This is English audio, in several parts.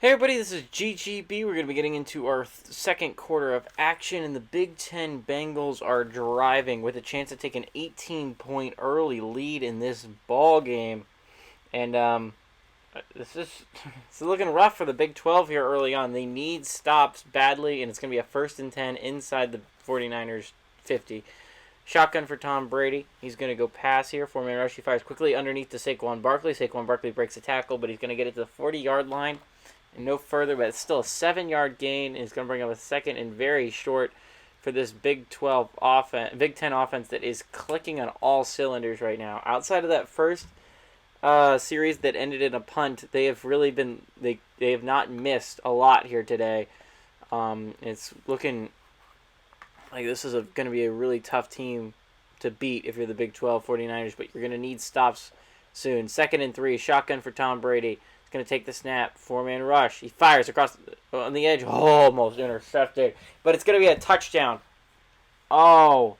Hey everybody, this is GGB. We're going to be getting into our second quarter of action, and the Big Ten Bengals are driving with a chance to take an 18-point early lead in this ball game. And this is it's looking rough for the Big 12 here early on. They need stops badly, and it's going to be a 1st and 10 inside the 49ers 50. Shotgun for Tom Brady. He's going to go pass here. Four-man rush. He fires quickly underneath to Saquon Barkley. Saquon Barkley breaks a tackle, but he's going to get it to the 40-yard line and no further, but it's still a 7-yard gain. And it's going to bring up a second and very short for this Big 12 offense, Big 10 offense that is clicking on all cylinders right now. Outside of that first series that ended in a punt, they have really been they have not missed a lot here today. It's looking like this is going to be a really tough team to beat if you're the Big 12 49ers, but you're going to need stops soon. 2nd and 3, shotgun for Tom Brady. He's going to take the snap, four-man rush. He fires across on the edge, almost intercepted, but it's going to be a touchdown. Oh,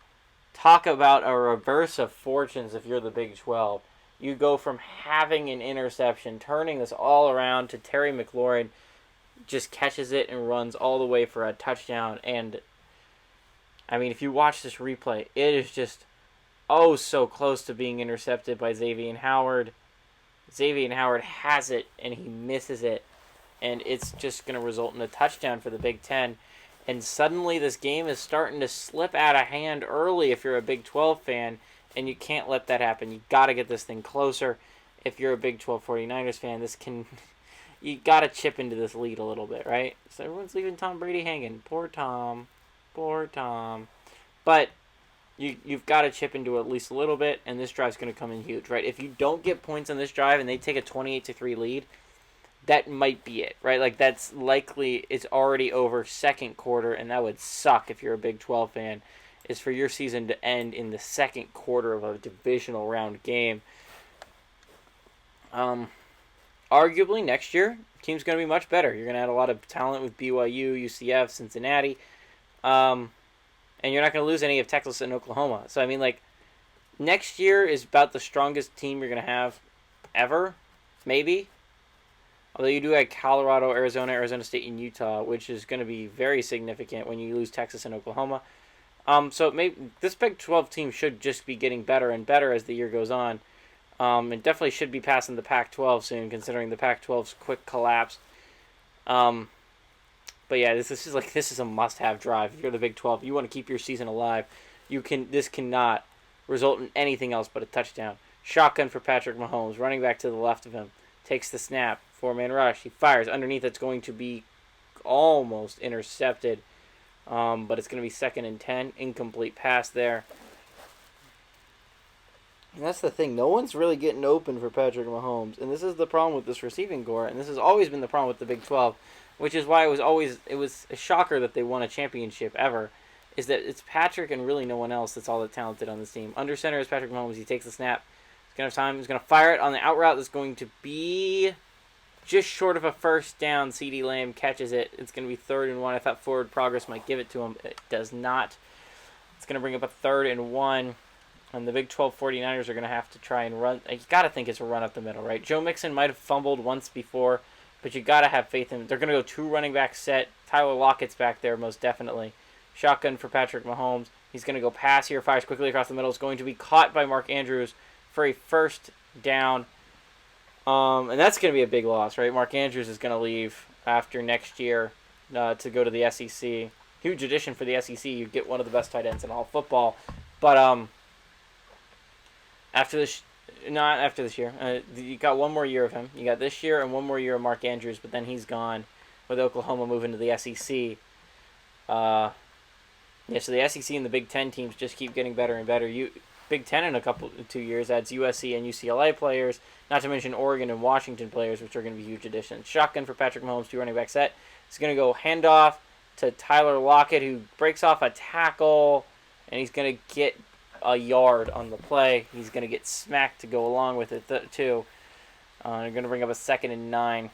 talk about a reverse of fortunes if you're the Big 12. You go from having an interception, turning this all around, to Terry McLaurin just catches it and runs all the way for a touchdown. And I mean, if you watch this replay, it is just so close to being intercepted by Xavier Howard. Xavier Howard has it, and he misses it. And it's just going to result in a touchdown for the Big Ten. And suddenly this game is starting to slip out of hand early if you're a Big 12 fan, and you can't let that happen. You got to get this thing closer. If you're a Big 12 49ers fan, you got to chip into this lead a little bit, right? So everyone's leaving Tom Brady hanging. Poor Tom. But you've got to chip into it at least a little bit, and this drive's going to come in huge, right? If you don't get points on this drive and they take a 28-3 lead, that might be it, right? Like, that's likely it's already over second quarter, and that would suck if you're a Big 12 fan, is for your season to end in the second quarter of a divisional round game. Arguably, next year, the team's going to be much better. You're going to add a lot of talent with BYU, UCF, Cincinnati. And you're not going to lose any of Texas and Oklahoma. So, I mean, like, next year is about the strongest team you're going to have ever, maybe. Although you do have Colorado, Arizona State, and Utah, which is going to be very significant when you lose Texas and Oklahoma. So maybe this Big 12 team should just be getting better and better as the year goes on. It definitely should be passing the Pac-12 soon, considering the Pac-12's quick collapse. But yeah, this is a must-have drive. If you're the Big 12, you want to keep your season alive. This cannot result in anything else but a touchdown. Shotgun for Patrick Mahomes, running back to the left of him, takes the snap, four-man rush. He fires underneath. It's going to be almost intercepted, but it's going to be 2nd and 10, incomplete pass there. And that's the thing. No one's really getting open for Patrick Mahomes, and this is the problem with this receiving corps, and this has always been the problem with the Big 12. Which is why it was a shocker that they won a championship ever, is that it's Patrick and really no one else that's all that talented on this team. Under center is Patrick Mahomes. He takes the snap. He's going to have time. He's going to fire it on the out route that's going to be just short of a first down. CeeDee Lamb catches it. It's going to be 3rd and 1. I thought forward progress might give it to him. It does not. It's going to bring up a 3rd and 1. And the Big 12 49ers are going to have to try and run. You got to think it's a run up the middle, right? Joe Mixon might have fumbled once before, but you got to have faith in him. They're going to go 2 running back set. Tyler Lockett's back there most definitely. Shotgun for Patrick Mahomes. He's going to go pass here. Fires quickly across the middle. It's going to be caught by Mark Andrews for a 1st down. And that's going to be a big loss, right? Mark Andrews is going to leave after next year to go to the SEC. Huge addition for the SEC. You get one of the best tight ends in all football. But not after this year. You got one more year of him. You got this year and one more year of Mark Andrews, but then he's gone with Oklahoma moving to the SEC. So the SEC and the Big Ten teams just keep getting better and better. Big Ten in 2 years adds USC and UCLA players, not to mention Oregon and Washington players, which are going to be huge additions. Shotgun for Patrick Mahomes, 2 running back set. He's going to go handoff to Tyler Lockett, who breaks off a tackle, and he's going to get a yard on the play. He's going to get smacked to go along with it, too. They're going to bring up a 2nd and 9.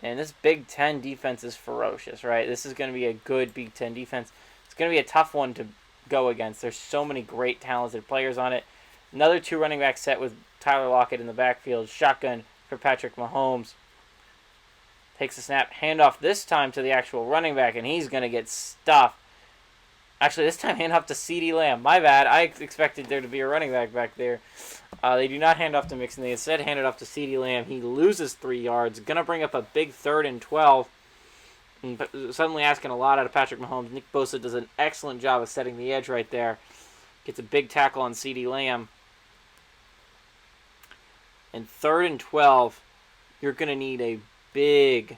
And this Big Ten defense is ferocious, right? This is going to be a good Big Ten defense. It's going to be a tough one to go against. There's so many great, talented players on it. Another 2 running back set with Tyler Lockett in the backfield. Shotgun for Patrick Mahomes. Takes the snap, handoff this time to the actual running back, and he's going to get stuffed. Actually, this time handoff to CeeDee Lamb. My bad. I expected there to be a running back there. They do not hand off to Mixon. They instead hand it off to CeeDee Lamb. He loses 3 yards. Going to bring up a big 3rd and 12. And suddenly asking a lot out of Patrick Mahomes. Nick Bosa does an excellent job of setting the edge right there. Gets a big tackle on CeeDee Lamb. And 3rd and 12, you're going to need a big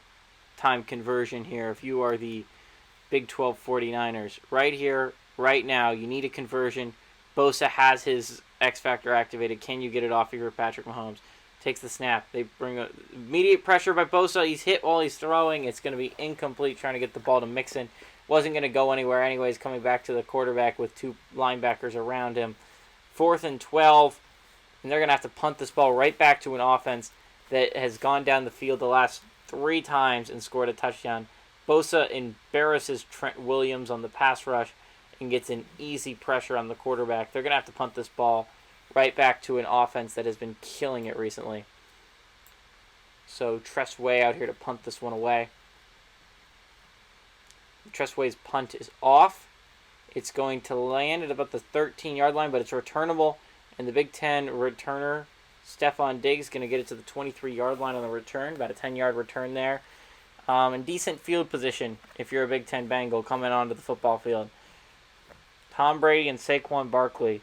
time conversion here if you are the Big 12 49ers. Right here, right now, you need a conversion. Bosa has his X Factor activated. Can you get it off of your Patrick Mahomes? Takes the snap. They bring immediate pressure by Bosa. He's hit while he's throwing. It's going to be incomplete trying to get the ball to Mixon. Wasn't going to go anywhere anyways, coming back to the quarterback with 2 linebackers around him. 4th and 12, and they're going to have to punt this ball right back to an offense that has gone down the field the last 3 times and scored a touchdown. Bosa embarrasses Trent Williams on the pass rush and gets an easy pressure on the quarterback. They're going to have to punt this ball right back to an offense that has been killing it recently. So Tressway out here to punt this one away. Tressway's punt is off. It's going to land at about the 13-yard line, but it's returnable. And the Big Ten returner, Stephon Diggs, is going to get it to the 23-yard line on the return, about a 10-yard return there. And decent field position if you're a Big Ten Bengal coming onto the football field. Tom Brady and Saquon Barkley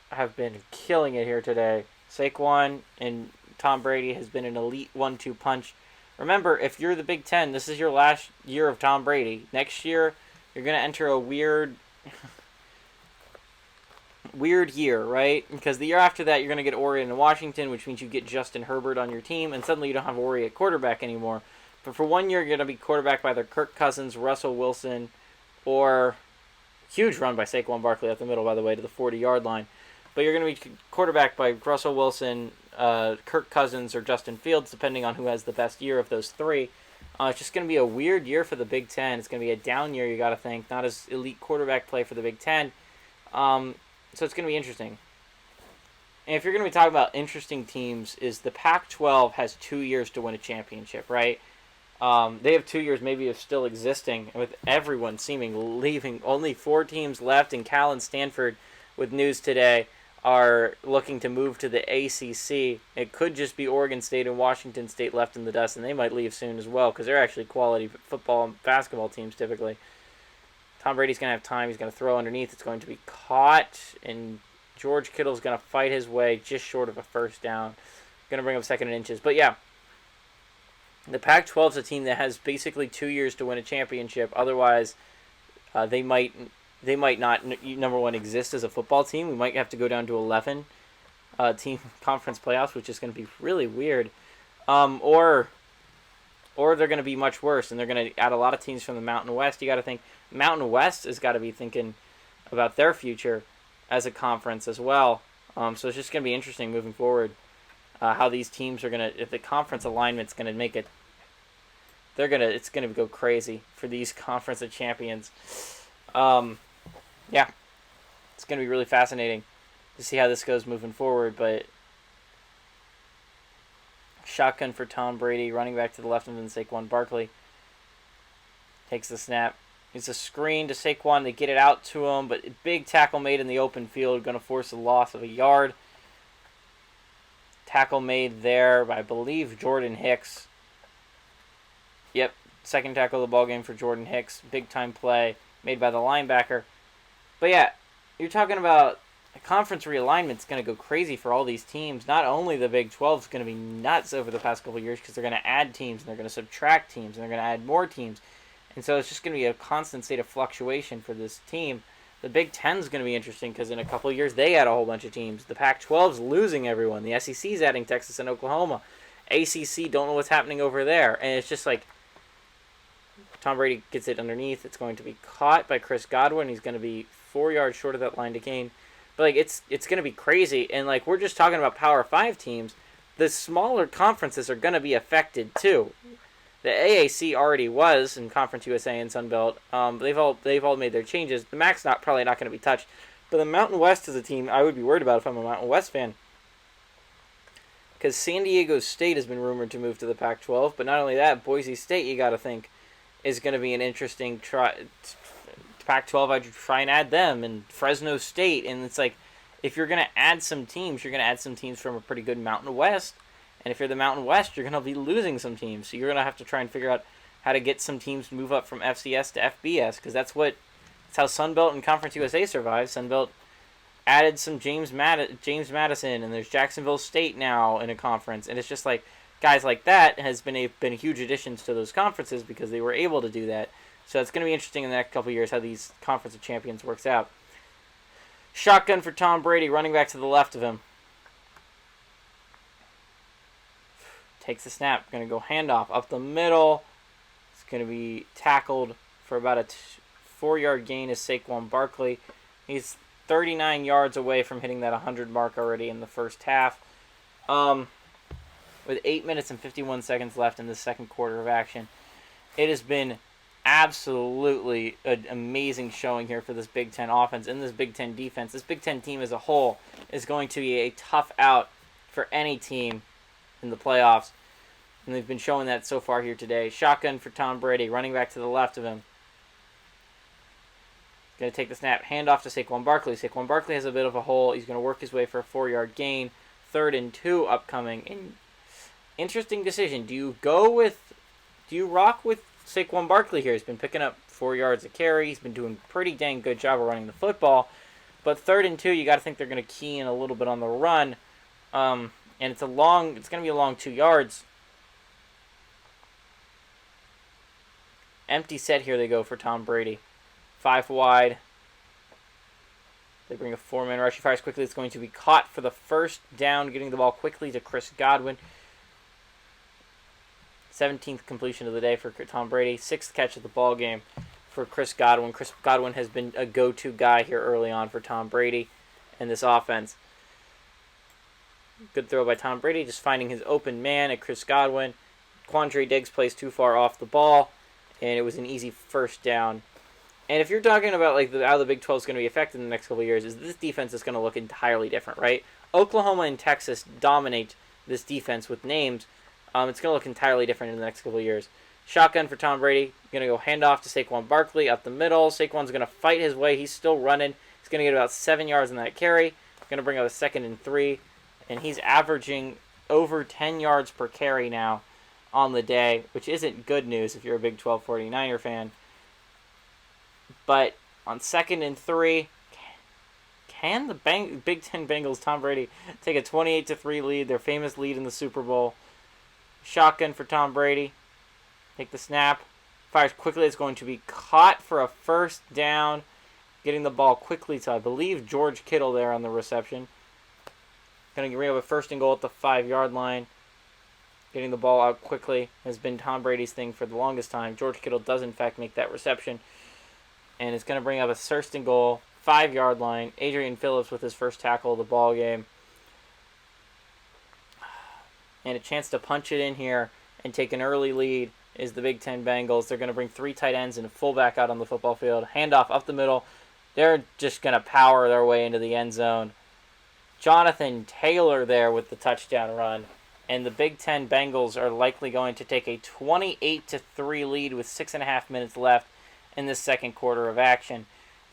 have been killing it here today. Saquon and Tom Brady has been an elite 1-2 punch. Remember, if you're the Big Ten, this is your last year of Tom Brady. Next year, you're going to enter a weird year, right? Because the year after that, you're going to get Oregon and Washington, which means you get Justin Herbert on your team, and suddenly you don't have Ori at quarterback anymore. But for 1 year, you're going to be quarterback by either Kirk Cousins, Russell Wilson, or huge run by Saquon Barkley up the middle, by the way, to the 40-yard line. But you're going to be quarterback by Russell Wilson, Kirk Cousins, or Justin Fields, depending on who has the best year of those 3. It's just going to be a weird year for the Big Ten. It's going to be a down year, you got to think. Not as elite quarterback play for the Big Ten. So it's going to be interesting. And if you're going to be talking about interesting teams, is the Pac-12 has 2 years to win a championship, right? They have 2 years maybe of still existing, with everyone seeming leaving. Only 4 teams left, and Cal and Stanford, with news today, are looking to move to the ACC. It could just be Oregon State and Washington State left in the dust, and they might leave soon as well, because they're actually quality football and basketball teams typically. Tom Brady's going to have time. He's going to throw underneath. It's going to be caught, and George Kittle's going to fight his way just short of a first down. Going to bring up 2nd and inches. But yeah, the Pac-12 is a team that has basically 2 years to win a championship. Otherwise, they might not, number one, exist as a football team. We might have to go down to 11 team conference playoffs, which is going to be really weird. Or they're going to be much worse, and they're going to add a lot of teams from the Mountain West. You got to think Mountain West has got to be thinking about their future as a conference as well. So it's just going to be interesting moving forward how these teams are going to, if the conference alignment's going to make it, it's going to go crazy for these conference of champions. Yeah, it's going to be really fascinating to see how this goes moving forward, but shotgun for Tom Brady, running back to the left of him, Saquon Barkley takes the snap. It's a screen to Saquon. They get it out to him, but big tackle made in the open field, going to force a loss of a yard. Tackle made there by, I believe, Jordan Hicks. Yep, second tackle of the ballgame for Jordan Hicks. Big-time play made by the linebacker. But yeah, you're talking about a conference realignment's going to go crazy for all these teams. Not only the Big 12 is going to be nuts over the past couple of years because they're going to add teams and they're going to subtract teams and they're going to add more teams. And so it's just going to be a constant state of fluctuation for this team. The Big Ten is going to be interesting because in a couple of years they add a whole bunch of teams. The Pac-12 is losing everyone. The SEC is adding Texas and Oklahoma. ACC, don't know what's happening over there. And it's just like Tom Brady gets it underneath. It's going to be caught by Chris Godwin. He's going to be 4 yards short of that line to gain. But like it's going to be crazy. And like we're just talking about Power 5 teams. The smaller conferences are going to be affected too. The AAC already was in Conference USA and Sun Belt. They've all made their changes. The MAC's probably not going to be touched. But the Mountain West is a team I would be worried about if I'm a Mountain West fan. because San Diego State has been rumored to move to the Pac-12. But not only that, Boise State, you got to think, is going to be an interesting Pac-12. I'd try and add them, and Fresno State, and it's like, if you're going to add some teams, you're going to add some teams from a pretty good Mountain West, and if you're the Mountain West, you're going to be losing some teams. So you're going to have to try and figure out how to get some teams to move up from FCS to FBS, because that's how Sunbelt and Conference USA survive. Sunbelt added some James Madison, and there's Jacksonville State now in a conference, and it's just like guys like that has been huge additions to those conferences because they were able to do that. So it's going to be interesting in the next couple of years how these Conference of Champions works out. Shotgun for Tom Brady, running back to the left of him. Takes the snap, going to go handoff up the middle. It's going to be tackled for about a 4-yard gain is Saquon Barkley. He's 39 yards away from hitting that 100 mark already in the first half. With 8 minutes and 51 seconds left in the second quarter of action. It has been absolutely an amazing showing here for this Big Ten offense and this Big Ten defense. This Big Ten team as a whole is going to be a tough out for any team in the playoffs. And they've been showing that so far here today. Shotgun for Tom Brady, running back to the left of him. Going to take the snap, hand off to Saquon Barkley. Saquon Barkley has a bit of a hole. He's going to work his way for a 4-yard gain. 3rd and 2 upcoming. And interesting decision. Do you rock with Saquon Barkley here? He's been picking up 4 yards a carry. He's been doing a pretty dang good job of running the football. But 3rd and 2, you got to think they're going to key in a little bit on the run. And it's going to be a long 2 yards. Empty set here they go for Tom Brady. 5 wide. They bring a 4-man rush. He fires quickly. It's going to be caught for the first down, getting the ball quickly to Chris Godwin. 17th completion of the day for Tom Brady. 6th catch of the ball game for Chris Godwin. Chris Godwin has been a go-to guy here early on for Tom Brady and this offense. Good throw by Tom Brady, just finding his open man at Chris Godwin. Quandre Diggs plays too far off the ball, and it was an easy first down. And if you're talking about like how the Big 12 is going to be affected in the next couple of years, is this defense is going to look entirely different, right? Oklahoma and Texas dominate this defense with names. It's going to look entirely different in the next couple of years. Shotgun for Tom Brady. Going to go handoff to Saquon Barkley up the middle. Saquon's going to fight his way. He's still running. He's going to get about 7 yards in that carry. Going to bring up a 2nd and 3. And he's averaging over 10 yards per carry now on the day, which isn't good news if you're a Big 12 49er fan. But on 2nd and 3, can the Big Ten Bengals, Tom Brady, take a 28-3 lead, their famous lead in the Super Bowl? Shotgun for Tom Brady. Take the snap. Fires quickly. It's going to be caught for a first down. Getting the ball quickly to, I believe, George Kittle there on the reception. Going to bring up a 1st and goal at the 5-yard line. Getting the ball out quickly has been Tom Brady's thing for the longest time. George Kittle does, in fact, make that reception. And it's going to bring up a 1st and goal, 5-yard line. Adrian Phillips with his first tackle of the ball game. And a chance to punch it in here and take an early lead is the Big Ten Bengals. They're going to bring 3 tight ends and a fullback out on the football field. Handoff up the middle. They're just going to power their way into the end zone. Jonathan Taylor there with the touchdown run. And the Big Ten Bengals are likely going to take a 28-3 lead with 6.5 minutes left in this second quarter of action.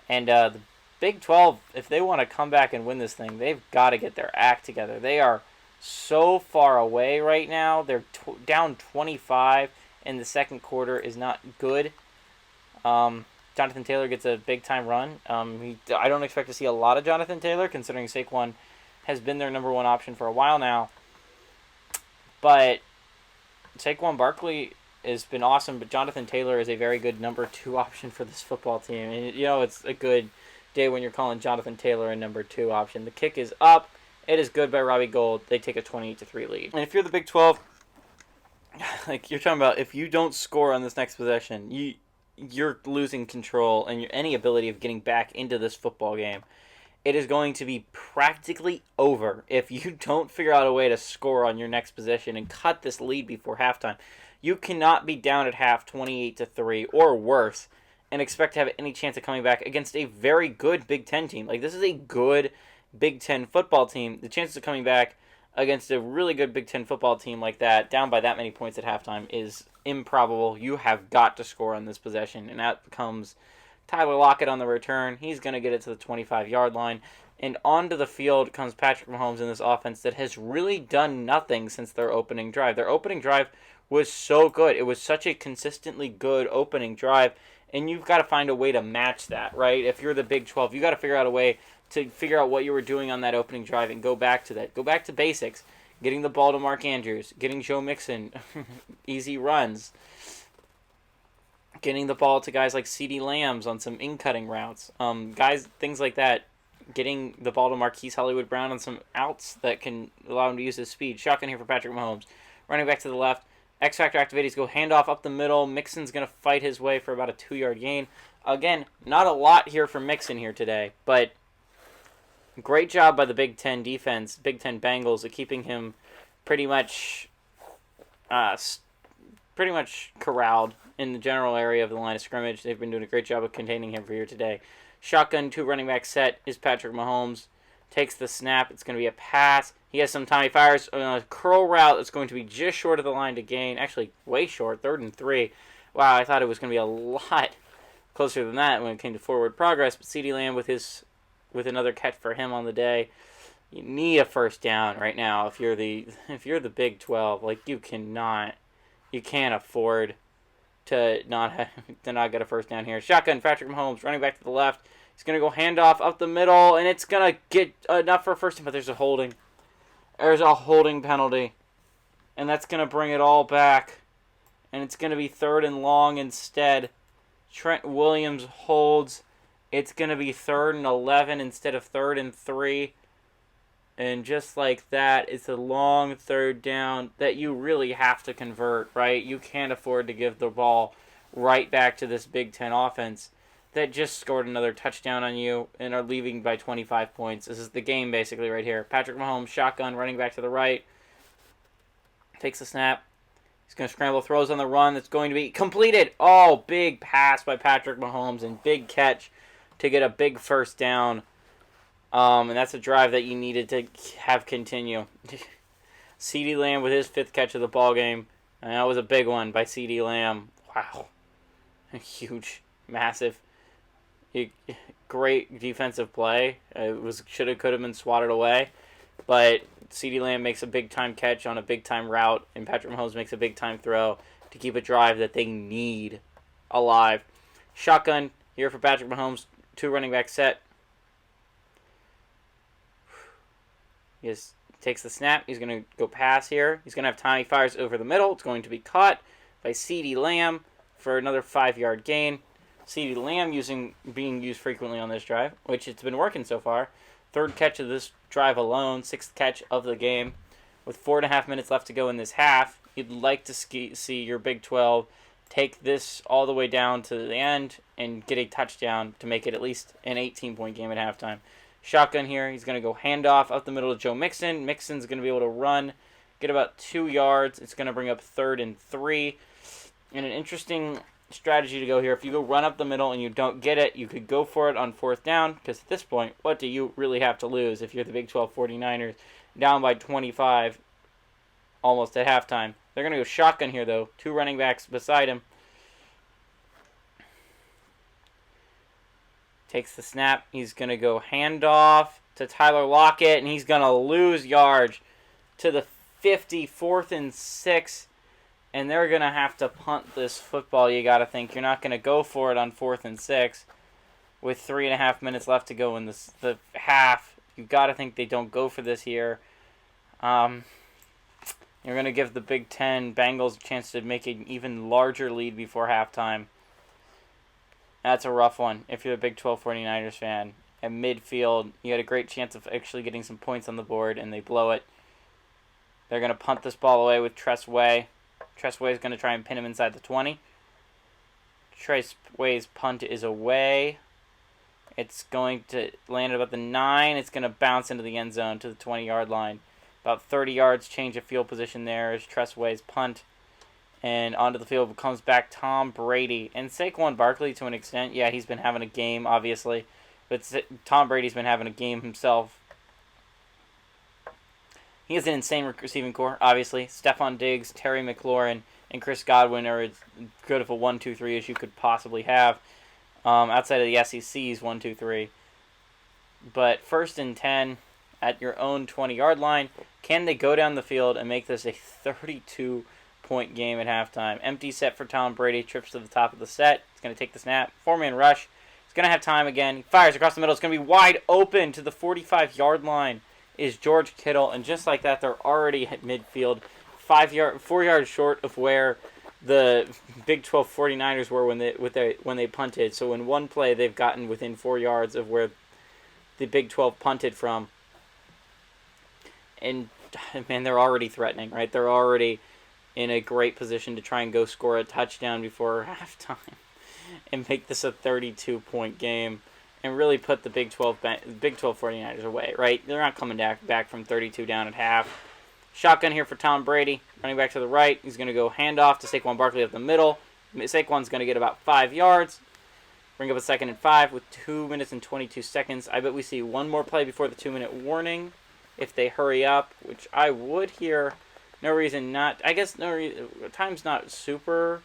And the Big 12, if they want to come back and win this thing, they've got to get their act together. They are so far away right now. They're down 25 in the second quarter is not good. Jonathan Taylor gets a big-time run. I don't expect to see a lot of Jonathan Taylor, considering Saquon has been their number 1 option for a while now. But Saquon Barkley has been awesome, but Jonathan Taylor is a very good number 2 option for this football team. And, it's a good day when you're calling Jonathan Taylor a number 2 option. The kick is up. It is good by Robbie Gould. They take a 28-3 lead. And if you're the Big 12, like you're talking about, if you don't score on this next possession, you're losing control and any ability of getting back into this football game. It is going to be practically over if you don't figure out a way to score on your next possession and cut this lead before halftime. You cannot be down at half 28-3 or worse and expect to have any chance of coming back against a very good Big Ten team. Like, this is a good Big Ten football team. The chances of coming back against a really good Big Ten football team like that, down by that many points at halftime, is improbable. You have got to score on this possession, and that comes Tyler Lockett on the return. He's going to get it to the 25-yard line. And onto the field comes Patrick Mahomes in this offense that has really done nothing since their opening drive. Their opening drive was so good. It was such a consistently good opening drive, and you've got to find a way to match that, right? If you're the Big 12, you've got to figure out a way to figure out what you were doing on that opening drive and go back to that. Go back to basics. Getting the ball to Mark Andrews. Getting Joe Mixon easy runs. Getting the ball to guys like CeeDee Lambs on some in-cutting routes. Things like that. Getting the ball to Marquise Hollywood-Brown on some outs that can allow him to use his speed. Shotgun here for Patrick Mahomes. Running back to the left. X-Factor activates. Go handoff up the middle. Mixon's going to fight his way for about a 2-yard gain. Again, not a lot here for Mixon here today, but great job by the Big Ten defense, Big Ten Bengals, at keeping him pretty much corralled in the general area of the line of scrimmage. They've been doing a great job of containing him for here today. Shotgun, 2 running back set is Patrick Mahomes. Takes the snap. It's going to be a pass. He has some time. He fires a curl route that's going to be just short of the line to gain. Actually, way short. 3rd and 3. Wow, I thought it was going to be a lot closer than that when it came to forward progress. But CeeDee Lamb with another catch for him on the day. You need a first down right now if you're the Big 12. Like, you can't afford to not get a first down here. Shotgun, Patrick Mahomes running back to the left. He's going to go handoff up the middle, and it's going to get enough for a first down, but there's a holding. There's a holding penalty, and that's going to bring it all back, and it's going to be 3rd and long instead. Trent Williams holds. It's going to be 3rd and 11 instead of 3rd and 3. And just like that, it's a long 3rd down that you really have to convert, right? You can't afford to give the ball right back to this Big Ten offense that just scored another touchdown on you and are leaving by 25 points. This is the game basically right here. Patrick Mahomes, shotgun, running back to the right. Takes the snap. He's going to scramble, throws on the run. That's going to be completed. Oh, big pass by Patrick Mahomes and big catch to get a big first down. And that's a drive that you needed to have continue. CeeDee Lamb with his 5th catch of the ball game. And that was a big one by CeeDee Lamb. Wow. Huge, massive, great defensive play. It could have been swatted away. But CeeDee Lamb makes a big-time catch on a big-time route, and Patrick Mahomes makes a big-time throw to keep a drive that they need alive. Shotgun here for Patrick Mahomes. 2 running back set. He takes the snap. He's going to go pass here. He's going to have time. He fires over the middle. It's going to be caught by CeeDee Lamb for another 5-yard gain. CeeDee Lamb being used frequently on this drive, which it's been working so far. 3rd catch of this drive alone. 6th catch of the game. With 4.5 minutes left to go in this half, you'd like to see your Big 12 take this all the way down to the end and get a touchdown to make it at least an 18-point game at halftime. Shotgun here. He's going to go handoff up the middle to Joe Mixon. Mixon's going to be able to run, get about 2 yards. It's going to bring up 3rd and 3. And an interesting strategy to go here. If you go run up the middle and you don't get it, you could go for it on 4th down, because at this point, what do you really have to lose if you're the Big 12 49ers down by 25 almost at halftime? They're going to go shotgun here, though. 2 running backs beside him. Takes the snap. He's going to go handoff to Tyler Lockett, and he's going to lose yards to the 50, 4th and 6. And they're going to have to punt this football, you got to think. You're not going to go for it on 4th and 6 with 3.5 minutes left to go in the half. You got to think they don't go for this here. You're going to give the Big Ten Bengals a chance to make an even larger lead before halftime. That's a rough one if you're a Big 12 49ers fan. At midfield, you had a great chance of actually getting some points on the board, and they blow it. They're going to punt this ball away with Tress Way. Tress Way is going to try and pin him inside the 20. Tress Way's punt is away. It's going to land at about the 9. It's going to bounce into the end zone to the 20-yard line. About 30 yards change of field position there is Tress Way's punt. And onto the field comes back Tom Brady. And Saquon Barkley, to an extent, yeah, he's been having a game, obviously. But Tom Brady's been having a game himself. He has an insane receiving core, obviously. Stephon Diggs, Terry McLaurin, and Chris Godwin are as good of a 1-2-3 as you could possibly have. Outside of the SEC's 1-2-3. But 1st and 10 at your own 20-yard line. Can they go down the field and make this a 32-point game at halftime? Empty set for Tom Brady. Trips to the top of the set. He's going to take the snap. 4-man rush. He's going to have time again. He fires across the middle. It's going to be wide open to the 45-yard line is George Kittle. And just like that, they're already at midfield. 4 yards short of where the Big 12 49ers were when they punted. So in one play, they've gotten within 4 yards of where the Big 12 punted from. And, man, they're already threatening, right? They're already in a great position to try and go score a touchdown before halftime and make this a 32-point game and really put the Big 12 49ers away, right? They're not coming back from 32 down at half. Shotgun here for Tom Brady, running back to the right. He's going to go handoff to Saquon Barkley up the middle. Saquon's going to get about 5 yards. Bring up a 2nd and 5 with 2 minutes and 22 seconds. I bet we see one more play before the 2-minute warning if they hurry up, which I would here. No reason not. I guess time's not super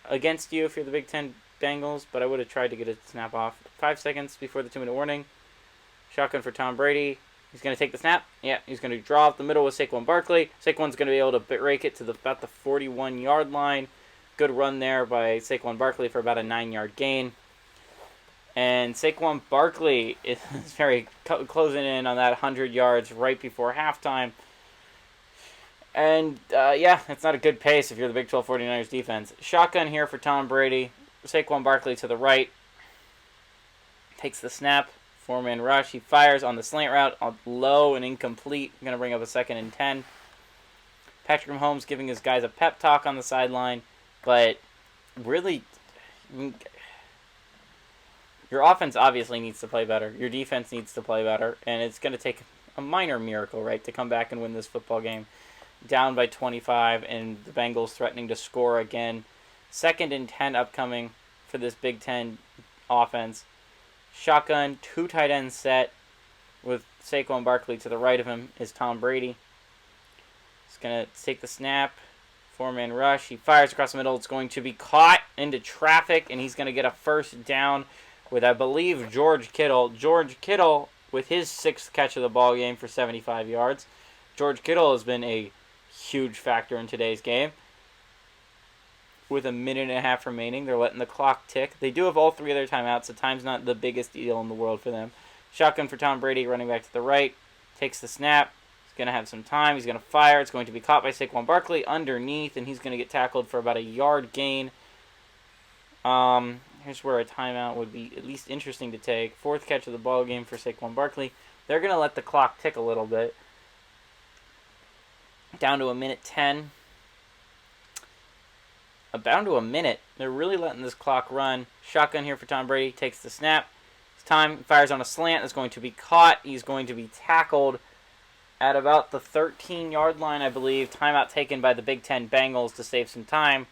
against you if you're the Big Ten Bengals, but I would have tried to get a snap off. 5 seconds before the 2-minute warning. Shotgun for Tom Brady. He's going to take the snap. Yeah, he's going to draw up the middle with Saquon Barkley. Saquon's going to be able to rake it to about the 41-yard line. Good run there by Saquon Barkley for about a 9-yard gain. And Saquon Barkley is very closing in on that 100 yards right before halftime. And, it's not a good pace if you're the Big 12 49ers defense. Shotgun here for Tom Brady. Saquon Barkley to the right. Takes the snap. 4-man rush. He fires on the slant route. Low and incomplete. Going to bring up a 2nd and 10. Patrick Mahomes giving his guys a pep talk on the sideline. But really, your offense obviously needs to play better. Your defense needs to play better. And it's going to take a minor miracle, right, to come back and win this football game. Down by 25 and the Bengals threatening to score again. 2nd and 10 upcoming for this Big Ten offense. Shotgun, 2 tight ends set with Saquon Barkley to the right of him is Tom Brady. He's going to take the snap. 4-man rush. He fires across the middle. It's going to be caught into traffic, and he's going to get a 1st down with, I believe, George Kittle. George Kittle with his 6th catch of the ball game for 75 yards. George Kittle has been a huge factor in today's game. With a minute and a half remaining, they're letting the clock tick. They do have all 3 of their timeouts, so time's not the biggest deal in the world for them. Shotgun for Tom Brady, running back to the right. Takes the snap. He's going to have some time. He's going to fire. It's going to be caught by Saquon Barkley underneath, and he's going to get tackled for about a yard gain. Here's where a timeout would be at least interesting to take. 4th catch of the ball game for Saquon Barkley. They're going to let the clock tick a little bit. Down to a minute 10. Down to a minute. They're really letting this clock run. Shotgun here for Tom Brady. Takes the snap. It's time. Fires on a slant. It's going to be caught. He's going to be tackled at about the 13-yard line, I believe. Timeout taken by the Big Ten Bengals to save some time.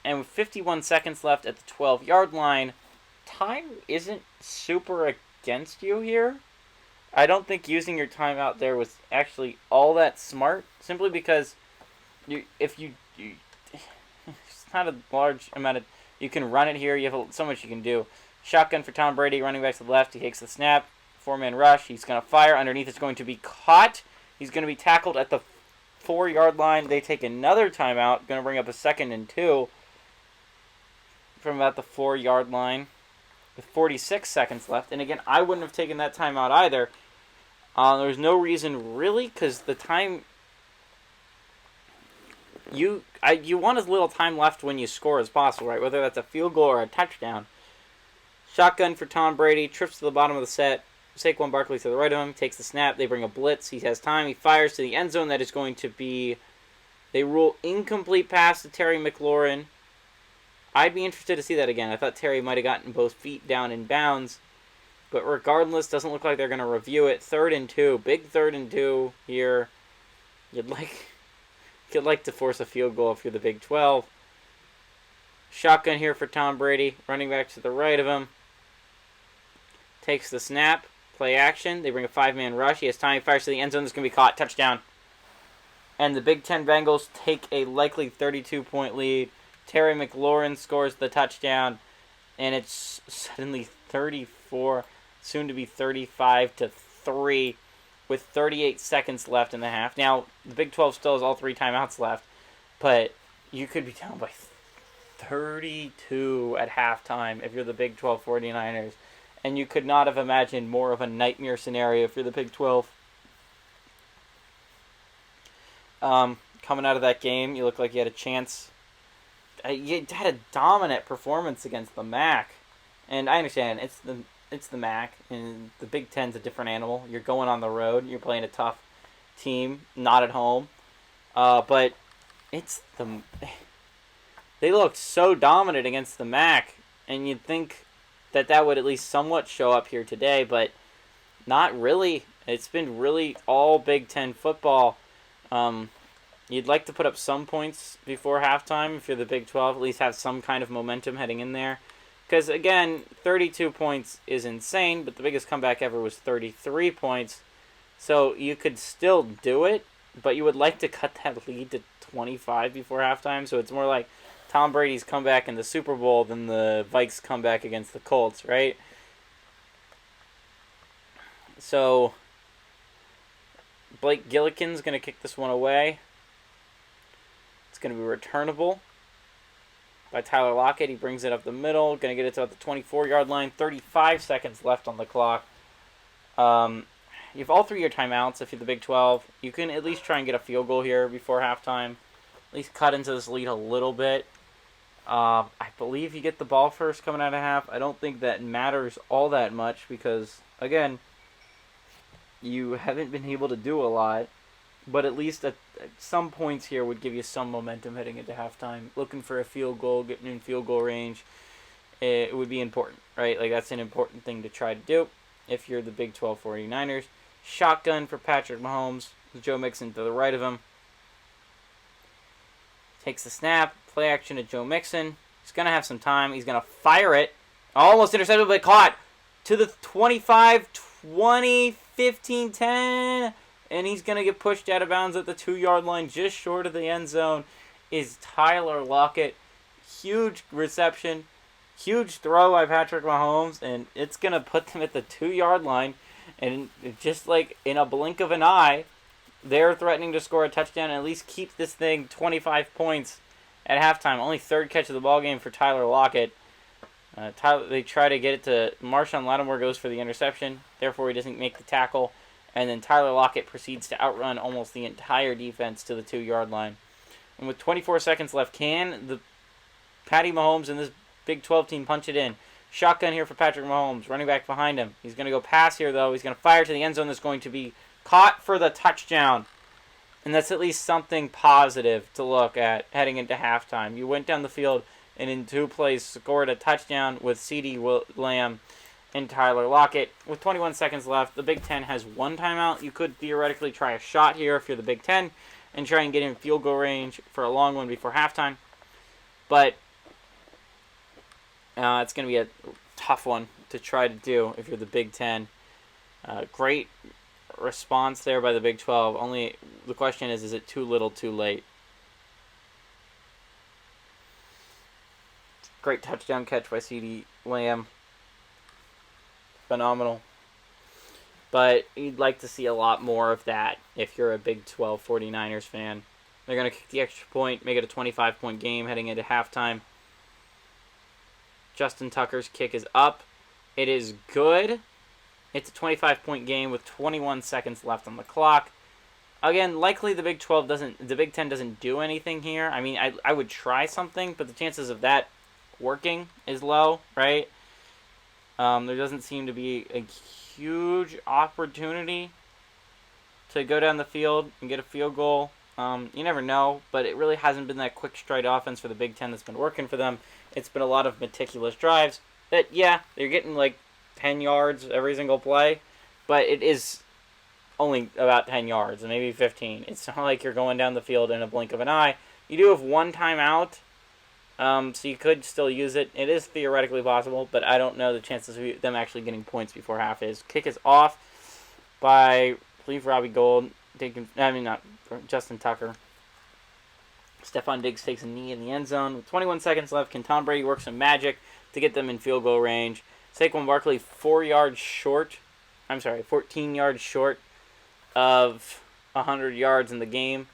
And with 51 seconds left at the 12-yard line, time isn't super against you here. I don't think using your timeout there was actually all that smart, simply because it's not a large amount of. You can run it here. You have so much you can do. Shotgun for Tom Brady, running back to the left. He takes the snap. 4-man rush. He's going to fire. Underneath it's going to be caught. He's going to be tackled at the 4-yard line. They take another timeout. Going to bring up a 2nd and 2 from about the 4-yard line with 46 seconds left. And again, I wouldn't have taken that timeout either. There's no reason really, because the time. You want as little time left when you score as possible, right? Whether that's a field goal or a touchdown. Shotgun for Tom Brady. Trips to the bottom of the set. Saquon Barkley to the right of him. Takes the snap. They bring a blitz. He has time. He fires to the end zone. That is going to be. They rule incomplete pass to Terry McLaurin. I'd be interested to see that again. I thought Terry might have gotten both feet down in bounds. But regardless, doesn't look like they're going to review it. 3rd and 2. Big 3rd and 2 here. You'd like to force a field goal if you're the Big 12. Shotgun here for Tom Brady. Running back to the right of him. Takes the snap. Play action. They bring a 5-man rush. He has time. He fires to the end zone. This is going to be caught. Touchdown. And the Big Ten Bengals take a likely 32-point lead. Terry McLaurin scores the touchdown. And it's suddenly 34, soon to be 35-3, with 38 seconds left in the half. Now, the Big 12 still has all 3 timeouts left, but you could be down by 32 at halftime if you're the Big 12 49ers. And you could not have imagined more of a nightmare scenario if you're the Big 12. Coming out of that game, you look like you had a chance. You had a dominant performance against the MAC, and I understand it's the MAC, and the Big Ten's a different animal. You're going on the road, you're playing a tough team, not at home, but they looked so dominant against the MAC, and you'd think that would at least somewhat show up here today, but not really. It's been really all Big Ten football. You'd like to put up some points before halftime if you're the Big 12, at least have some kind of momentum heading in there. Because, again, 32 points is insane, but the biggest comeback ever was 33 points. So you could still do it, but you would like to cut that lead to 25 before halftime. So it's more like Tom Brady's comeback in the Super Bowl than the Vikes' comeback against the Colts, right? So Blake Gillikin's going to kick this one away. It's going to be returnable by Tyler Lockett. He brings it up the middle. Going to get it to about the 24-yard line. 35 seconds left on the clock. You have all 3 of your timeouts if you're the Big 12. You can at least try and get a field goal here before halftime. At least cut into this lead a little bit. I believe you get the ball first coming out of half. I don't think that matters all that much because, again, you haven't been able to do a lot. But at least at some points here would give you some momentum heading into halftime. Looking for a field goal, getting in field goal range, it would be important, right? Like, that's an important thing to try to do if you're the Big 12 49ers. Shotgun for Patrick Mahomes. Joe Mixon to the right of him. Takes the snap. Play action to Joe Mixon. He's going to have some time. He's going to fire it. Almost intercepted, but caught. To the 25, 20, 15, 10... and he's going to get pushed out of bounds at the 2-yard line just short of the end zone, is Tyler Lockett. Huge reception, huge throw by Patrick Mahomes, and it's going to put them at the 2-yard line. And just like in a blink of an eye, they're threatening to score a touchdown and at least keep this thing 25 points at halftime. Only 3rd catch of the ballgame for Tyler Lockett. They try to get it to Marshawn Lattimore, goes for the interception. Therefore, he doesn't make the tackle. And then Tyler Lockett proceeds to outrun almost the entire defense to the 2-yard line. And with 24 seconds left, can the Patty Mahomes and this Big 12 team punch it in? Shotgun here for Patrick Mahomes, running back behind him. He's going to go pass here, though. He's going to fire to the end zone that's going to be caught for the touchdown. And that's at least something positive to look at heading into halftime. You went down the field and in 2 plays scored a touchdown with CeeDee Lamb and Tyler Lockett. With 21 seconds left, the Big Ten has 1 timeout. You could theoretically try a shot here if you're the Big Ten and try and get in field goal range for a long one before halftime. But it's going to be a tough one to try to do if you're the Big Ten. Great response there by the Big 12. Only the question is it too little, too late? Great touchdown catch by CeeDee Lamb. Phenomenal. But you'd like to see a lot more of that if you're a Big 12 49ers fan. They're going to kick the extra point, make it a 25-point game heading into halftime. Justin Tucker's kick is up. It is good. It's a 25-point game with 21 seconds left on the clock. Again, likely the Big 10 doesn't do anything here. I mean, I would try something, but the chances of that working is low, right? There doesn't seem to be a huge opportunity to go down the field and get a field goal. You never know, but it really hasn't been that quick stride offense for the Big Ten that's been working for them. It's been a lot of meticulous drives that, yeah, they're getting like 10 yards every single play, but it is only about 10 yards, and maybe 15. It's not like you're going down the field in a blink of an eye. You do have 1 timeout, So you could still use it. It is theoretically possible, but I don't know the chances of them actually getting points before half is. Kick is off by, I believe, Robbie Gould. Not Justin Tucker. Stephon Diggs takes a knee in the end zone. With 21 seconds left, can Tom Brady work some magic to get them in field goal range? Saquon Barkley 14 yards short of 100 yards in the game.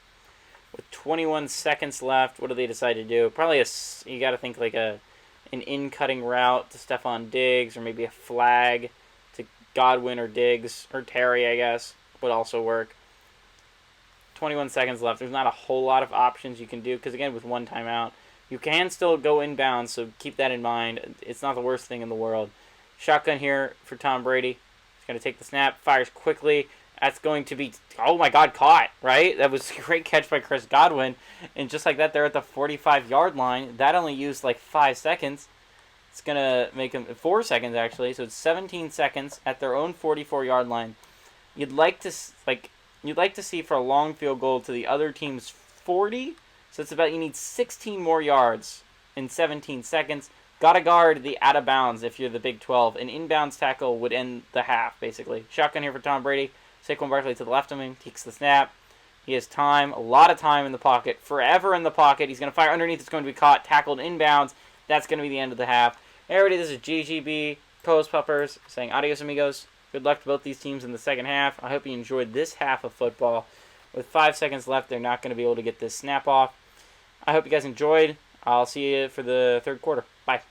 With 21 seconds left, what do they decide to do? Probably you got to think like an in-cutting route to Stephon Diggs, or maybe a flag to Godwin or Diggs, or Terry, I guess, would also work. 21 seconds left. There's not a whole lot of options you can do, because again, with one timeout, you can still go inbounds, so keep that in mind. It's not the worst thing in the world. Shotgun here for Tom Brady. He's going to take the snap, fires quickly. That's going to be, oh my God, caught, right? That was a great catch by Chris Godwin. And just like that, they're at the 45-yard line. That only used like 5 seconds. It's going to make them 4 seconds, actually. So it's 17 seconds at their own 44-yard line. You'd like to see for a long field goal to the other team's 40. So it's about, you need 16 more yards in 17 seconds. Got to guard the out of bounds if you're the Big 12. An inbounds tackle would end the half, basically. Shotgun here for Tom Brady. Saquon Barkley to the left of him, takes the snap. He has time, a lot of time in the pocket, forever in the pocket. He's going to fire underneath. It's going to be caught, tackled inbounds. That's going to be the end of the half. Hey everybody, this is GGB, Post Puppers, saying adios amigos. Good luck to both these teams in the second half. I hope you enjoyed this half of football. With 5 seconds left, they're not going to be able to get this snap off. I hope you guys enjoyed. I'll see you for the third quarter. Bye.